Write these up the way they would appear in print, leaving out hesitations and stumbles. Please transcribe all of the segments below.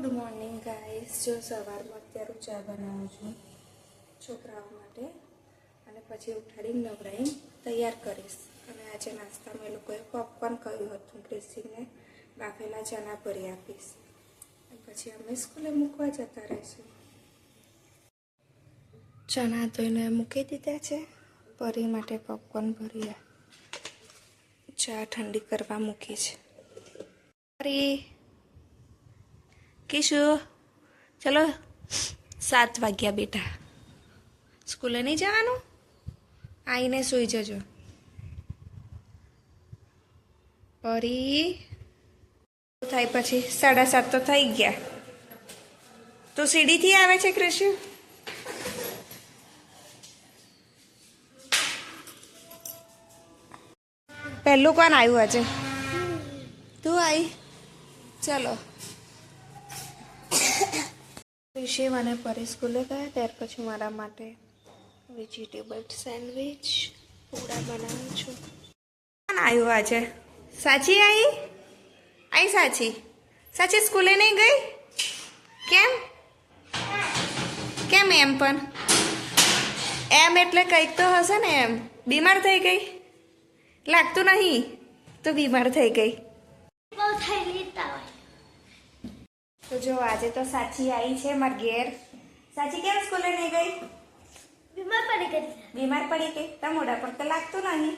Good morning guys. જો સવારમાં અત્યારે ચા બનાવું છું છોકરાઓ માટે અને પછી ઉઠાડીને નવરાઈને તૈયાર કરીશ। અને આજે નાસ્તામાં એ લોકોએ પોપકોર્ન કહ્યું હતું, ક્રિસ્ટીને બાફેલા ચણા ભરી આપીશ અને પછી અમે સ્કૂલે મૂકવા જતા રહીશું। ચણા ધોઈને મૂકી દીધા છે, પરી માટે પોપકોર્ન ભરી ચા ઠંડી કરવા મૂકી છે। પરી किशु चलो 7 वाग्या बेटा, स्कूले नहीं जावानुं? आईने सुई जजो। परी थाय पछी 7:30 तो थई गया। तो सीढ़ी थी आवे छे कृषि? पहलू कौन आयु आज? तू आई? चलो ऋषि मैंने परी स्कूले गया त्यार पछी मारा माटे वेजिटेबल सैंडविच पूड़ा बनावुं छुं। कौन आयु आज? साची आई? आई साची? साची स्कूले नहीं गई? केम? केम एम पण? एम एटले कंईक तो हशे ने एम? बीमार थई गई? लागतुं नहीं तो बीमार थई गई। तो जो आज तो साची आई है मार घेर। साची केम स्कूले नहीं गई? बीमार पड़ी गई। बीमार पड़ी गई तो मोढ़ा पर तो लागतो नहीं।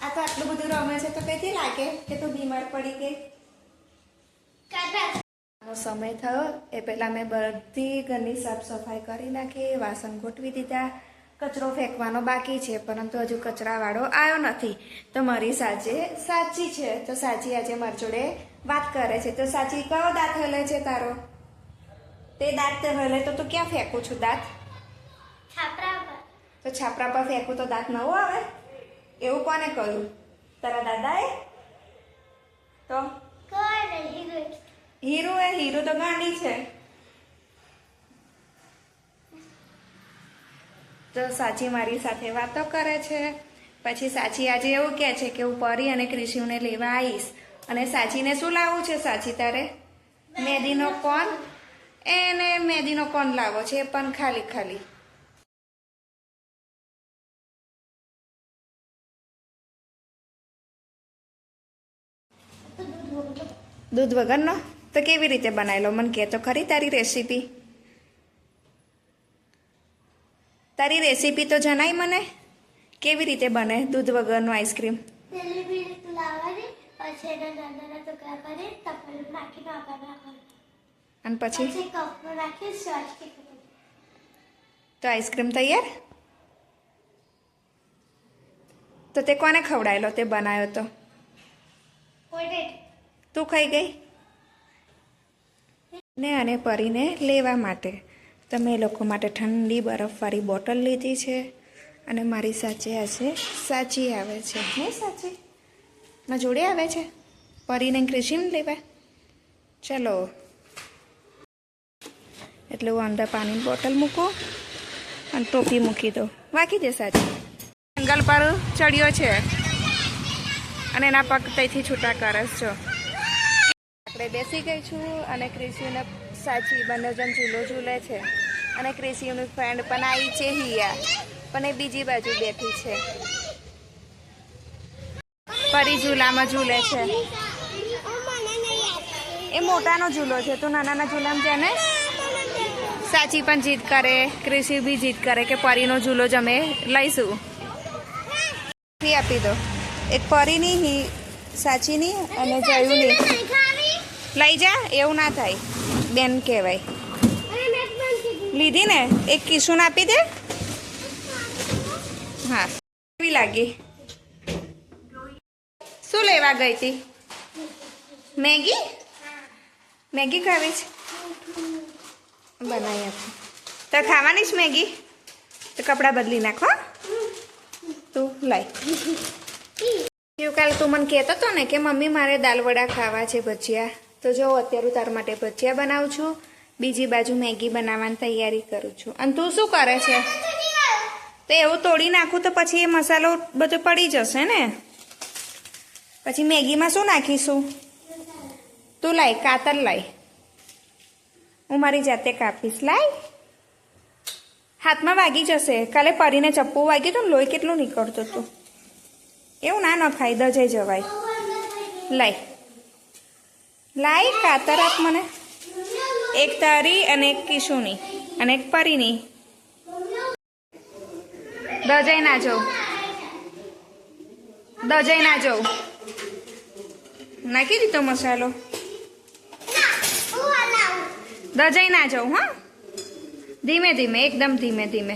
आ तो आटलू बधुं रमे छे तो कईथी लागे के तू बीमार पड़ी गई? समय थयो ए पहेला मैं बधी घरनी साफ सफाई करी नाखी, वासन गोठवी दीधा, कचरो फेंकवानो बाकी छे परंतु हजू कचरावाळो आव्यो नथी। तो मारी साचे साची छे तो साची आजे मारी जोडे बात करे छे। तो साची कयो दांत हले छे तारो? ते दांत हले तो क्या फेंकू छू दांत? छापरा पर। तो छापरा पर फेंकू तो दांत नवो आवे? एवुं कोने कह्युं? तारा दादाए? तो हीरू है, हीरू तो गांडी छे। तो साची मारी साथे वातो करे छे। पछी साची आज एवुं कहे छे के हुं परी अने कृषिने लेवा आवीश અને સાચીને શું લાવવું છે? સાચી તારે મેદીનો કોન, એને મેદીનો કોન લાવો છે પણ ખાલી ખાલી। दूध वगरनो तो केवी रीते बनावेलो मन के तो खरी तारी रेसिपी? तारी रेसिपी तो जणाय मने केवी रीते बने दूध वगरनो आइसक्रीम? तो आइसक्रीम तैयार? तो ते कोने खवडायेलो ते बनायो तो? तू खाई गई ने अने परीने लेवा माटे तमे लोको माटे ठंडी बरफवाળી बोटल लीधी छे अने मारी साचे आजे साची आवे छे। नहीं साची ना जोड़े आवे छे परी ने कृषिने लेवा। चलो एटले हूँ अंदर पानी बोटल मूको अने टोपी मूकी दो। वाकी दे साची जंगल पर चढ़ियो छे अने एना पग तईथी छूटा करस छो। આપણે બેસી ગઈ છું અને ક્રિશીને સાચી બંને જણ ઝૂલો ઝૂલે છે અને ક્રિશીની ફ્રેન્ડ પણ આવી છે હિયા, પણ એ બીજી બાજુ બેઠી છે। પરી ઝૂલામાં ઝૂલે છે, એ મોટાનો ઝૂલો છે તો નાનાના ઝૂલામાં છે ને। સાચી પણ જીદ કરે, ક્રિશી બી જીદ કરે કે પરીનો ઝૂલો જ અમે લઈશું। આપી દો એક પરીની સાચીની અને જયુની લઈ જા, એવું ના થાય બેન કહેવાય। લીધી ને એક કિશુને આપી દે। હા કેવી લાગી? શું લેવા ગઈ હતી? મેગી? મેગી ખાવી છે? બનાવી આપું તો ખાવાની જ મેગી? તો કપડાં બદલી નાખો તું લાઈ। કાલે તું મને કહેતો હતો ને કે મમ્મી મારે દાલ વડા ખાવા છે ભજીયા, તો જો અત્યારે તાર માટે ભજીયા બનાવું છું, બીજી બાજુ મેગી બનાવવાની તૈયારી કરું છું। અને તું શું કરે છે? તો એવું તોડી નાખું તો પછી એ મસાલો બધો પડી જશે ને, પછી મેગીમાં શું નાખીશું? તું લાય કાતર લાય। હું મારી જાતે કાપીશ. લાય, હાથમાં વાગી જશે. કાલે પરીને ચપ્પુ વાગ્યું હતું ને, લોહી કેટલું નીકળતું હતું. એવું ના નખાય, દજાઈ જવાય. લાય લાય, કાતર આપ મને. એક તારી અને એક કિશુની અને એક પરીની. દજાઈ ના જાઉં, દજાઈ ના જાઉં. નાખી દીધો મસાલો. દજાઈ ના જાઉં. હા, ધીમે ધીમે, એકદમ ધીમે ધીમે.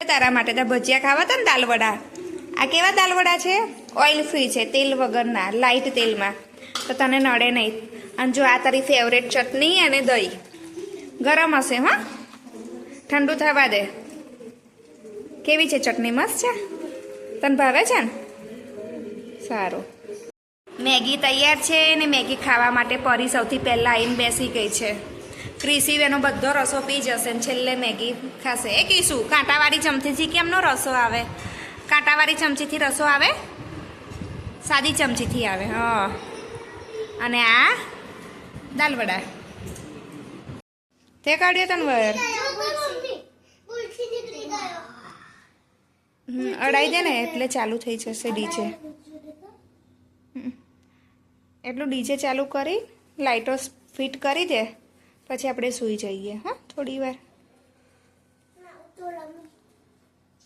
તારા માટે તો ભજીયા ખાવા હતા ને, દાલવડા. આ કેવા દાલવડા છે? ઓઇલ ફ્રી છે, તેલ વગરના, લાઇટ તેલમાં, તો તને નડે નહીં. અને જો આ તારી ફેવરેટ ચટણી અને દહીં ગરમ હશે. હા, ઠંડુ થવા દે. કેવી છે ચટણી? મસ્ત છે? તને ભાવે છે ને? સારું. મેગી તૈયાર છે ને મેગી ખાવા માટે પરી સૌથી પહેલાં આવીને બેસી ગઈ છે. ક્રિસી એનો બધો રસો પી જશે ને છેલ્લે મેગી ખાશે. એ કીશું, કાંટાવાળી ચમચીથી કેમનો રસો આવે? કાંટાવાળી ચમચીથી રસો આવે? સાદી ચમચીથી આવે. હા. અને આ દાલવડા તે કાઢ્યો તને વર અડાઈ દે ને એટલે ચાલુ થઈ જશે ડીજે. એટલું ડીજે ચાલુ કરી લાઇટો ફિટ કરી દે, પછી આપણે સૂઈ જઈએ. હા, થોડી વાર.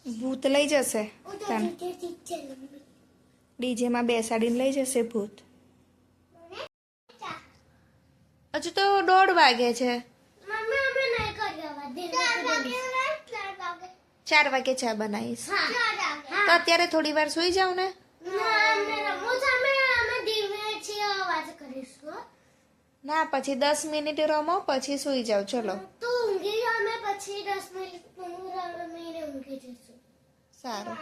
ભૂત લઈ જશે તને, ડીજેમાં બેસાડીને લઈ જશે ભૂત. હજુ તો 1:30 વાગે છે. 4 વાગે ચા બનાવીશ. તો અત્યારે થોડી વાર સૂઈ જાવ ને. ના, પછી 10 મિનિટ રમો, પછી સૂઈ જાવ. ચલો. સારું.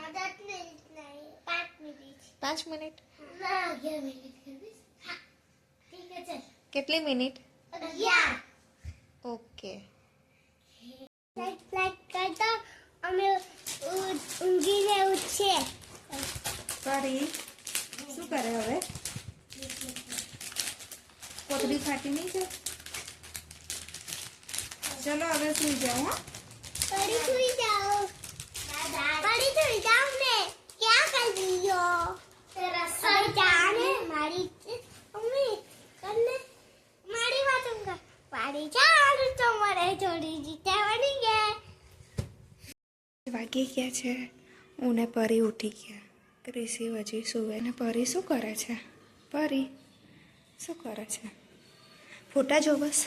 5 મિનિટ? કેટલી મિનિટ? ઓકે. પરી શું કરે હવે? કોથળી ફાટી નહીં છે? ચલો હવે સુઈ જાઓ. હા, परी सुई जाओ ने क्या कर रही हो तेरा सर जाने मारी मम्मी करने मारी बातूंगा पाड़ी जान तो मरे छोड़ी जीते बनी गए. વાગી ગયા છે. હું ને પરી ઉઠી ગયા. ક્રિસી હજી સુવે ને પરી શું કરે છે? પરી શું કરે છે? ફોટા જોવસ?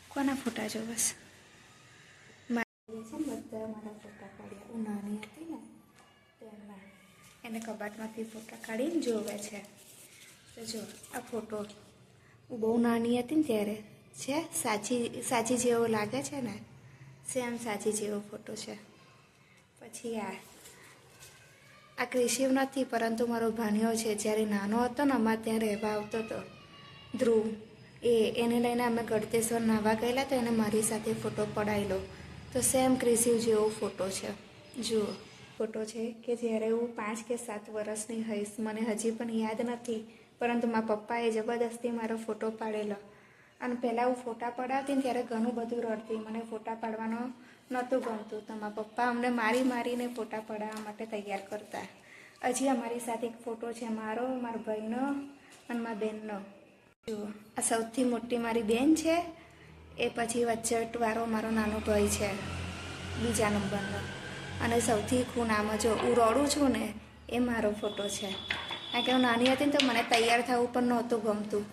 કોના ફોટા જોવસ? બધા મારા ફોટા કાઢ્યા. હું નાની હતી ને તેમના, એને કબાટમાંથી ફોટા કાઢીને જોવે છે. તો જો આ ફોટો હું બહુ નાની હતી ને ત્યારે છે. સાચી જેવો લાગે છે ને, સેમ સાચી જેવો ફોટો છે. પછી આ ક્રિશિવ નથી, પરંતુ મારો ભાણિયો છે. જ્યારે નાનો હતો ને અમારે ત્યાં રહેવા આવતો હતો ધ્રુવ, એને લઈને અમે ગળતેશ્વર નાહવા ગયેલા, તો એને મારી સાથે ફોટો પડાવેલો. તો સેમ ક્રિશિવ જેવો ફોટો છે. જુઓ, ફોટો છે કે જ્યારે હું 5 કે 7 વર્ષની હઈશ, મને હજી પણ યાદ નથી, પરંતુ મારા પપ્પાએ જબરદસ્તી મારો ફોટો પાડેલો. અને પહેલાં હું ફોટા પડાવતી ને ત્યારે ઘણું બધું રડતી, મને ફોટા પાડવાનો નહોતું ગમતું. તો મારા પપ્પા અમને મારીને ફોટા પડાવવા માટે તૈયાર કરતા. હજી અમારી સાથે એક ફોટો છે મારો, મારા ભાઈનો અને મારા બહેનનો. જુઓ, આ સૌથી મોટી મારી બહેન છે, એ પછી વચ્ચેવાળો મારો નાનો ભાઈ છે, બીજા નંબરનો. અને સૌથી ખૂણામાં જો હું રડું છું ને, એ મારો ફોટો છે. કારણ કે હું નાની હતી ને તો મને તૈયાર થવું પણ નહોતું ગમતું.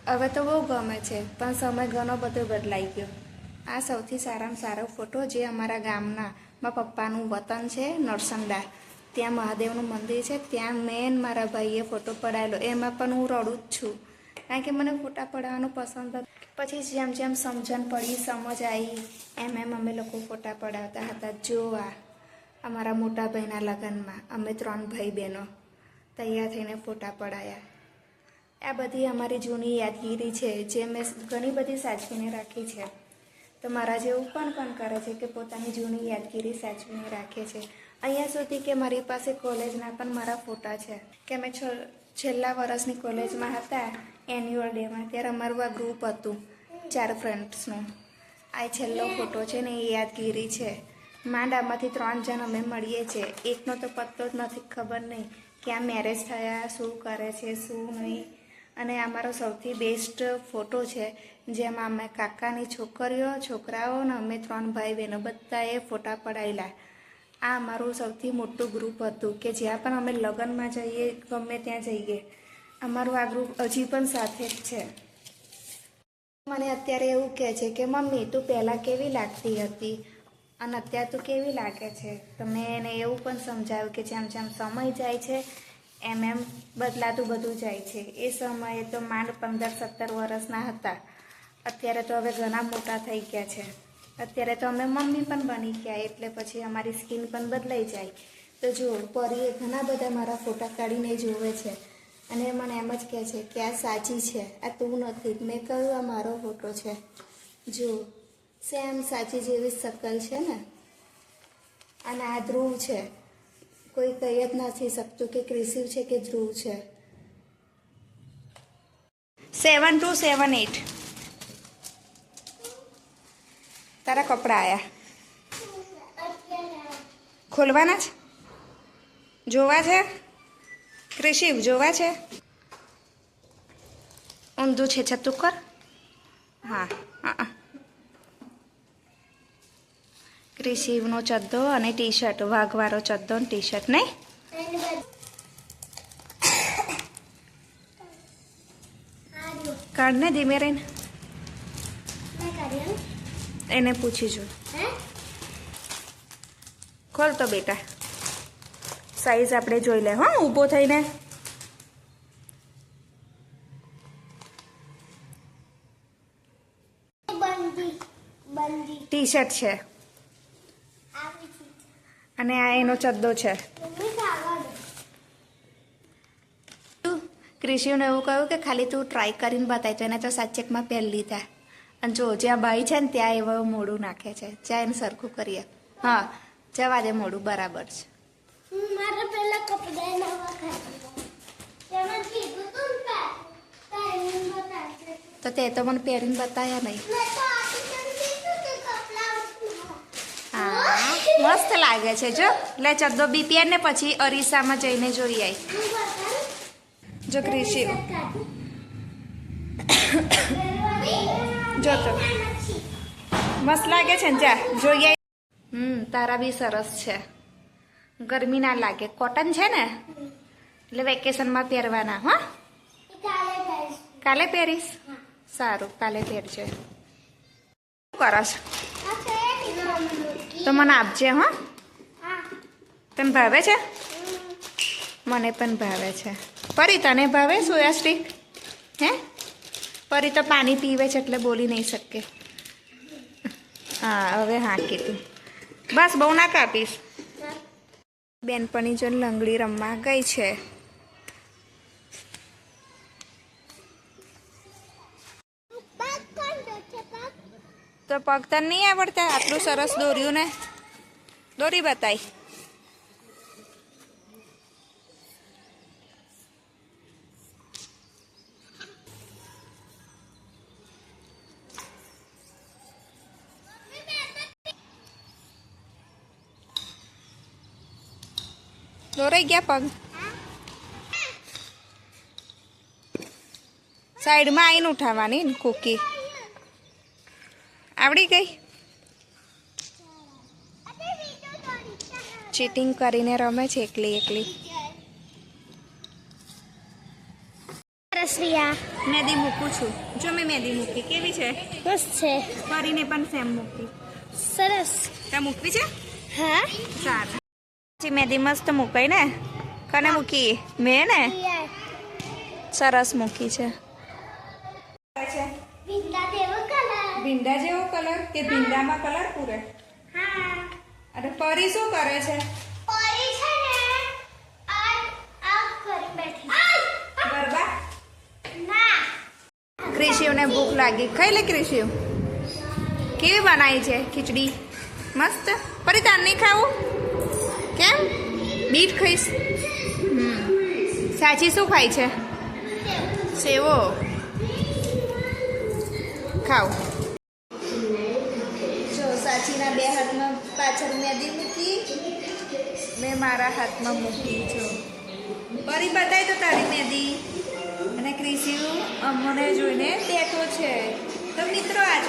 હવે તો બહુ ગમે છે, પણ સમય ઘણો બધો બદલાઈ ગયો. આ સૌથી સારામાં સારો ફોટો જે અમારા ગામના મારા પપ્પાનું વતન છે નરસંડા, ત્યાં મહાદેવનું મંદિર છે, ત્યાં મેન મારા ભાઈએ ફોટો પડાવેલો. એમાં પણ હું રડું જ છું, કારણ કે મને ફોટા પડાવવાનું પસંદ હતું. પછી જેમ જેમ સમજણ પડી, સમજ આવી, એમ અમે લોકો ફોટા પડાવતા હતા. જોવા અમારા મોટા ભાઈના લગ્નમાં અમે 3 ભાઈ બહેનો તૈયાર થઈને ફોટા પડાયા. આ બધી અમારી જૂની યાદગીરી છે, જે મેં ઘણી બધી સાચવીને રાખી છે. તો મારા જેવું પણ કરે છે કે પોતાની જૂની યાદગીરી સાચવીને રાખે છે. અહીંયા સુધી કે મારી પાસે કોલેજના પણ મારા ફોટા છે, કે મેં છેલ્લા વર્ષની કોલેજમાં હતા એન્યુઅલ ડેમાં ત્યારે અમારું આ ગ્રુપ હતું 4 ફ્રેન્ડ્સનું. આ છેલ્લો ફોટો છે ને એ યાદગીરી છે. માંડામાંથી 3 જણ અમે મળીએ છીએ. એકનો તો પત્તો જ નથી, ખબર નહીં ક્યાં મેરેજ થયા, શું કરે છે શું નહીં. અને અમારો સૌથી બેસ્ટ ફોટો છે જેમાં અમે કાકાની છોકરીઓ છોકરાઓ ને અમે 3 ભાઈ બહેનો બધાએ ફોટા પડાયેલા. આ અમારું સૌથી મોટું ગ્રુપ હતું કે જ્યાં પણ અમે લગ્નમાં જઈએ ગમે ત્યાં જઈએ અમારું આ ગ્રુપ હજી પણ સાથે જ છે. મને અત્યારે એવું કહે છે કે મમ્મી તું પહેલાં કેવી લાગતી હતી અને અત્યારે તું કેવી લાગે છે. તો મેં એને એવું પણ સમજાવ્યું કે જેમ જેમ સમય જાય છે એમ એમ બદલાતું બધું જાય છે. એ સમયે તો માંડ 15-17 વર્ષના હતા. અત્યારે તો હવે ઘણા મોટા થઈ ગયા છે. અત્યારે તો અમે મમ્મી પણ બની ગયા એટલે પછી અમારી સ્કિન પણ બદલાઈ જાય. તો જો પરીએ ઘણા બધા મારા ફોટા કાઢીને જોવે છે અને મને એમ જ કહે છે કે આ સાચી છે, આ તું નથી. મેં કહ્યું આ મારો ફોટો છે. જો સેમ સાચી જેવી શકલ છે ને. અને આ ધ્રુવ છે. કોઈ કહી જ નથી શકતું કે ક્રિશિવ છે કે ધ્રુવ છે. 7278 તારા કપડાં આયા ખોલવાના છે, જોવા છે ક્રિશિવ, જોવા છે. ઊંધું છે છતું કર. હા હા ક્રિશિવનો ચદ્દો અને ટી શર્ટ, વાઘવાળો ચદ્દો અને ટી શર્ટ નહીં. કાઢને ધીમે રહીને એને પૂછી જો. ખોલ તો બેટા, સાઈઝ આપણે જોઈ લે. હા ઊભો થઈને ટી શર્ટ છે અને આ એનો ચદ્દો છે. ક્રિશિવને એવું કહ્યું કે ખાલી તું ટ્રાય કરીને બતાય તો એને તો સાચેકમાં પહેરી લીધા. અને જો જ્યાં ભાઈ છે ને ત્યાં એવા મોડું નાખે છે. જ્યાં એને સરખું કરીએ. હા જવા દે, મોડું બરાબર છે. મારા પહેલા કપડા નવા ખાતા તેમાં કીધું તું તો તે તો મને પહેરીને બતાવ્યા નહીં. હા મસ્ત લાગે છે. જો લે ચદ્દો બી પહેર ને પછી અરીસામાં જઈને જોઈ આવી. જો ક્રિશિવ જો તો મસ્ત લાગે છે ને, જા જોઈ આવી. તારા બી સરસ છે, ગરમી ના લાગે. કોટન છે ને એટલે વેકેશનમાં પહેરવાના. હા કાલે પહેરીશ. સારું કાલે પહેરજે. શું કરશ તો મને આપજે. હા તને ભાવે છે? મને પણ ભાવે છે. પરી તને ભાવે સોયા સ્ટીક? હે પરી તો પાણી પીવે છે એટલે બોલી નહીં શકે. હા હવે હા કીધું. બસ બહુ ના કાપીશ. બેનપણી જો લંગડી રમવા ગઈ છે. તો પગ તને નહીં આવડતા? આટલું સરસ દોર્યું ને. દોરી બતાય. દોરાઈ ગયા પગ. સાઈડમાં આવીને ઉઠાવવાની ને કૂકી. આવડી ગઈ? ચીટિંગ કરીને રમે છે એકલી એકલી. રસરિયા મહેંદી મૂકું છું. જો મેં મહેંદી મૂકી. કેવી છે? બસ છે. ફરીને પણ સેમ મૂકી. સરસ. ત્યાં મૂકવી છે? હા સારું. પછી મહેંદી મસ્ત મૂકાઈ ને. કને મૂકી? મેં ને સરસ મૂકી છે. ભીંડા જેવો કલર કે ભીંડામાં કલર પૂરે? હા. અરે પરી શું કરે છે? પરી છે ને આ કરી બેઠી. ગરબા? ના. ક્રિશિવને ભૂખ લાગી. ખાઈ લે ક્રિશિવ. કેવી બનાવી છે ખીચડી? મસ્ત. પરી તાર નહીં ખાવું? કેમ? બીટ ખાઈશ? સાચી શું ખાય છે સેવો ખાવ જો સાચીના બે હાથમાં પાછળ મહેંદી મૂકી મેં મારા હાથમાં મૂકી જો પરી બતાય તો તારી મહેંદી અને ક્રિશિયું અમને જોઈને બેઠો છે તો મિત્રો આજ